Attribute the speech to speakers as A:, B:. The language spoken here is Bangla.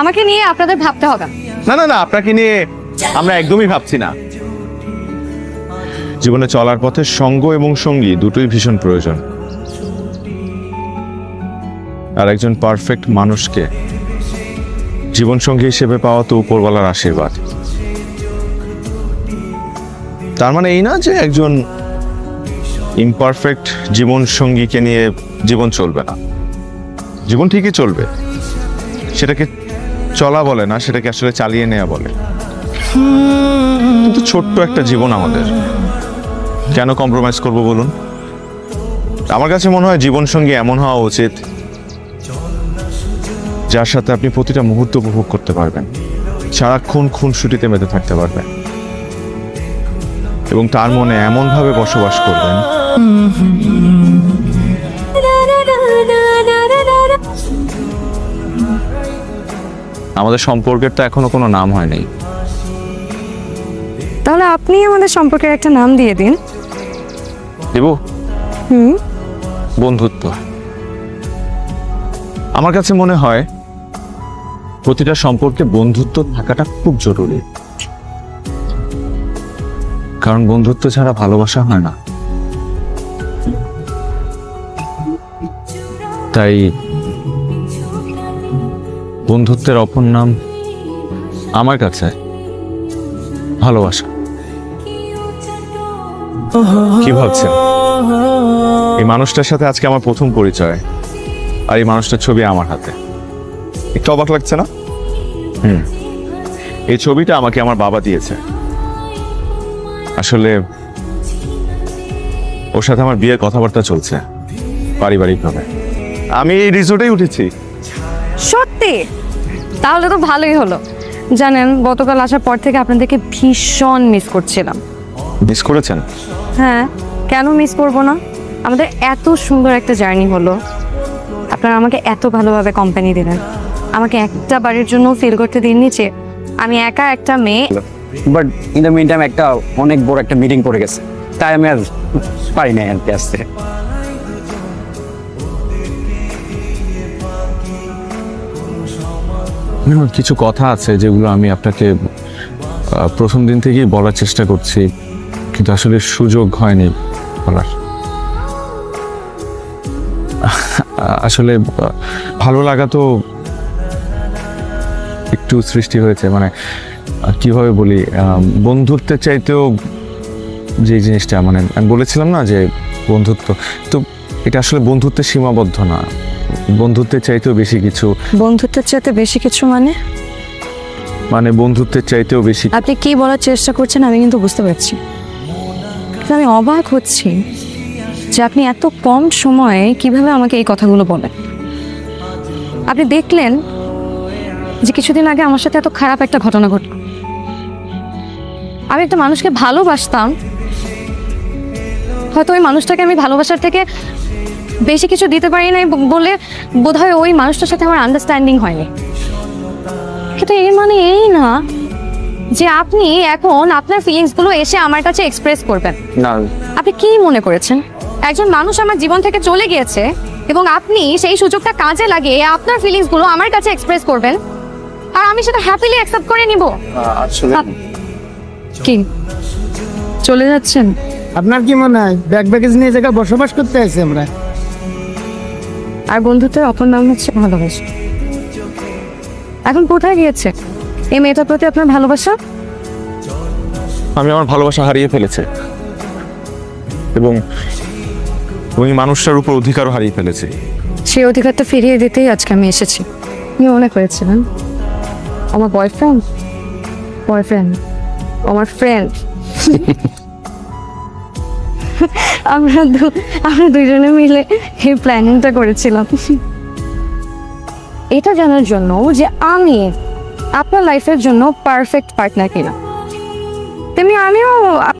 A: আমাকে নিয়ে আপনাদের ভাবতে হবে
B: না না না, আপনাকে নিয়ে আমরা একদমই ভাবছি না। জীবনে চলার পথে সঙ্গ এবং সঙ্গী দুটোই ভীষণ প্রয়োজন। আর একজন পারফেক্ট মানুষকে জীবন সঙ্গী হিসেবে পাওয়া তো উপরওয়ালার আশীর্বাদ। তার মানে এই না যে একজন ইমপারফেক্ট জীবন সঙ্গীকে নিয়ে জীবন চলবে না। জীবন ঠিকই চলবে, সেটাকে চলা বলে না, সেটাকে আসলে চালিয়ে নেওয়া বলে। কিন্তু ছোট্ট একটা জীবন আমাদের, কেন কম্প্রোমাইজ করব বলুন? আমার কাছে মনে হয় জীবন সঙ্গী এমন হওয়া উচিত যার সাথে আপনি প্রতিটা মুহূর্ত উপভোগ করতে পারবেন, সারাক্ষণ খুনসুটিতে মেতে থাকতে পারবেন এবং তার মনে এমন ভাবে বসবাস করবেন আমাদের সম্পর্কের তো এখনো কোনো নাম হয়নি।
A: তাহলে আপনি আমাদের সম্পর্কের একটা নাম দিয়ে দিন।
B: দেব? বন্ধুত্ব। আমার কাছে মনে হয় প্রতিটা সম্পর্কে বন্ধুত্ব থাকাটা খুব জরুরি, কারণ বন্ধুত্ব ছাড়া ভালোবাসা হয় না। তাই বন্ধুত্বের অপর নাম আমার কাছে ভালোবাসা। কি ভাবছেন? এই মানুষটার সাথে আজকে আমার প্রথম পরিচয়, আর এই মানুষটার ছবি আমার হাতে। একটু অবাক লাগছে না? এই ছবিটা আমাকে আমার বাবা দিয়েছে। আসলে ওর সাথে আমার বিয়ের কথাবার্তা চলছে পারিবারিকভাবে। আমি এই রিসোর্টেই উঠেছি।
A: সত্যি? তাহলে তো ভালোই হলো। জানেন, গতকাল আসার পর থেকে আপনাদেরকে ভীষণ মিস করছিলাম।
B: মিস করেছেন?
A: হ্যাঁ, কেন মিস করবো না? আমাদের এত সুন্দর একটা জার্নি হলো, আপনারা আমাকে এত ভালোভাবে কোম্পানি দিলেন। আমাকে একটা বাড়ির জন্য ফিল করতে দিন নিচে আমি একা একটা মেয়ে।
C: But in the mean time একটা অনেক বড় একটা মিটিং পড়ে গেছে, তাই আমি আর পারি না আনতে আসতে।
B: কিছু কথা আছে যেগুলো আমি আপনাকে প্রথম দিন থেকেই বলার চেষ্টা করছি, কিন্তু আসলে সুযোগ হয়নি বলার। আসলে ভালো লাগা তো একটু সৃষ্টি হয়েছে, মানে কিভাবে বলি, বন্ধুত্বের চাইতেও যে জিনিসটা, মানে আমি বলেছিলাম না যে বন্ধুত্ব, তো এটা আসলে বন্ধুত্বের সীমাবদ্ধ না, বন্ধুত্বের চাইতেও বেশি কিছু।
A: বন্ধুত্বের চাইতে বেশি কিছু মানে
B: বন্ধুত্বের চাইতেও বেশি।
A: আপনি কি বলার চেষ্টা করছেন আমি কিন্তু বুঝতে পারছি। আমি অবাক হচ্ছি যে আপনি এত কম সময়ে কিভাবে আমাকে এই কথাগুলো বলেন। আপনি দেখলেন যে কিছুদিন আগে আমার সাথে এত খারাপ একটা ঘটনা ঘটল। আমি একটা মানুষকে ভালোবাসতাম, হয়তো ওই মানুষটাকে আমি ভালোবাসার থেকে বেশি কিছু দিতে পারি নাই বলে বোধহয় ওই মানুষটার সাথে আমার আন্ডারস্ট্যান্ডিং হয়নি। কিন্তু এর মানে এই না যে আপনি এখন আপনার ফিলিংসগুলো এসে আমার কাছে এক্সপ্রেস করবেন
C: না।
A: আপনি কি মনে করেছেন একজন মানুষ আমার জীবন থেকে চলে গিয়েছে এবং আপনি সেই সুযোগটা কাজে লাগিয়ে আপনার ফিলিংসগুলো আমার কাছে এক্সপ্রেস করবেন আর আমি সেটা হ্যাপিলি অ্যাকসেপ্ট করে নিব?
C: আসলে
A: কি চলে যাচ্ছেন?
D: আপনার কি মনে হয় ব্যাগ ব্যাগেজ নিয়ে জায়গায় বসবাস করতে আছি আমরা?
A: আর বন্ধুত্বের অপর নাম হচ্ছে ভালোবাসা। এখন কোথায় গিয়েছে এই মেয়েটার প্রতি আপনার ভালোবাসা?
B: আমি আমার ভালোবাসা হারিয়ে ফেলেছে এবং ওই মানুষটার উপর অধিকারও হারিয়ে ফেলেছি।
A: সেই অধিকারটা ফিরিয়ে দিতেই আজকে আমি এসেছি। আপনি মনে করেছিলেন আমার বয়ফ্রেন্ড আমার ফ্রেন্ড আমরা দুইজনে মিলে এই প্ল্যানিংটা করেছিলাম এটা জানার জন্য যে আমি আপনার লাইফের জন্য পারফেক্ট পার্টনার কিনা। তেমনি আমিও